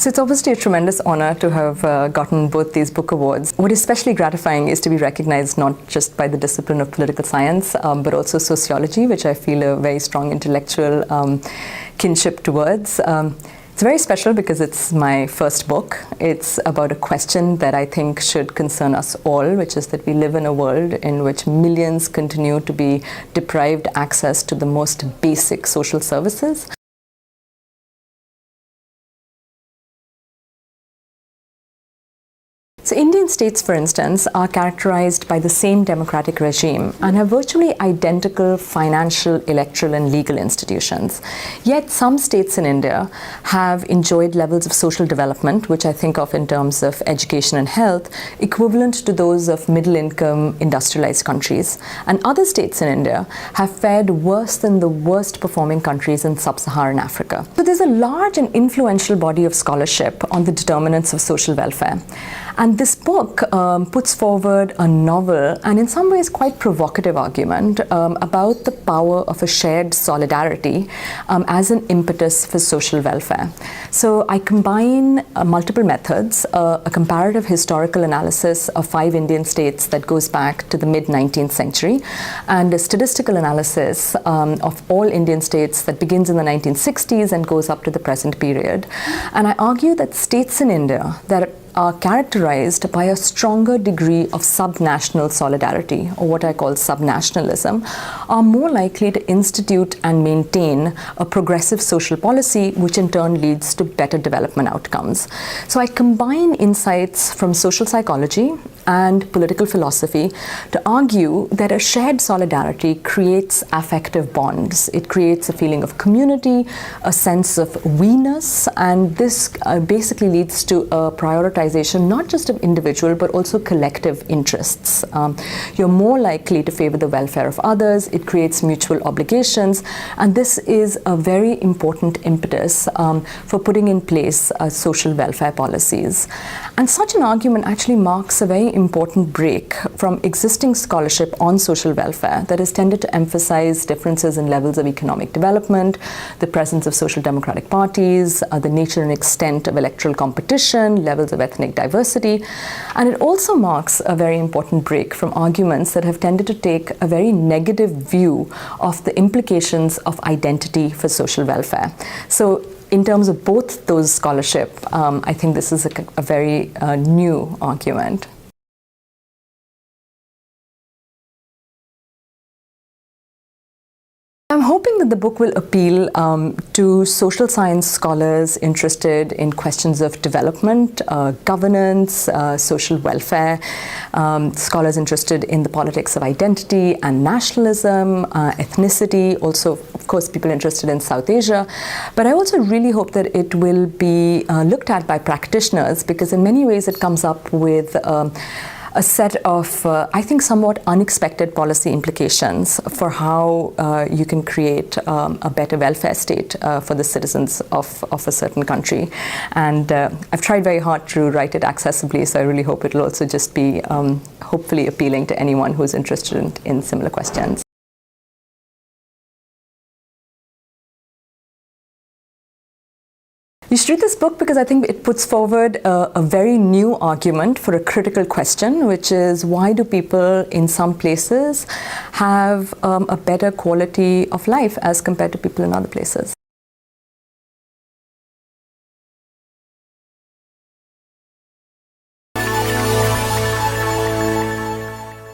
So it's obviously a tremendous honor to have gotten both these book awards. What is especially gratifying is to be recognized not just by the discipline of political science, but also sociology, which I feel a very strong intellectual kinship towards. It's very special because it's my first book. It's about a question that I think should concern us all, which is that we live in a world in which millions continue to be deprived access to the most basic social services. So Indian states, for instance, are characterized by the same democratic regime and have virtually identical financial, electoral and legal institutions. Yet some states in India have enjoyed levels of social development, which I think of in terms of education and health, equivalent to those of middle-income industrialized countries. And other states in India have fared worse than the worst performing countries in sub-Saharan Africa. So there's a large and influential body of scholarship on the determinants of social welfare. And this book puts forward a novel and in some ways quite provocative argument about the power of a shared solidarity as an impetus for social welfare. So I combine multiple methods, a comparative historical analysis of 5 Indian states that goes back to the mid-19th century, and a statistical analysis of all Indian states that begins in the 1960s and goes up to the present period. And I argue that states in India that are characterized by a stronger degree of subnational solidarity, or what I call subnationalism, are more likely to institute and maintain a progressive social policy, which in turn leads to better development outcomes. So I combine insights from social psychology and political philosophy to argue that a shared solidarity creates affective bonds. It creates a feeling of community, a sense of we-ness, and this basically leads to a prioritization not just of individual but also collective interests. You're more likely to favor the welfare of others, it creates mutual obligations, and this is a very important impetus for putting in place social welfare policies. And such an argument actually marks a very important break from existing scholarship on social welfare that has tended to emphasize differences in levels of economic development, the presence of social democratic parties, the nature and extent of electoral competition, levels of ethnic diversity. And it also marks a very important break from arguments that have tended to take a very negative view of the implications of identity for social welfare. So in terms of both those scholarship, I think this is a very new argument. I'm hoping that the book will appeal to social science scholars interested in questions of development, governance, social welfare, scholars interested in the politics of identity and nationalism, ethnicity, also of course people interested in South Asia. But I also really hope that it will be looked at by practitioners, because in many ways it comes up with a set of, I think, somewhat unexpected policy implications for how you can create a better welfare state for the citizens of a certain country. And I've tried very hard to write it accessibly, so I really hope it will also just be hopefully appealing to anyone who's interested in similar questions. You should read this book because I think it puts forward a very new argument for a critical question, which is why do people in some places have a better quality of life as compared to people in other places?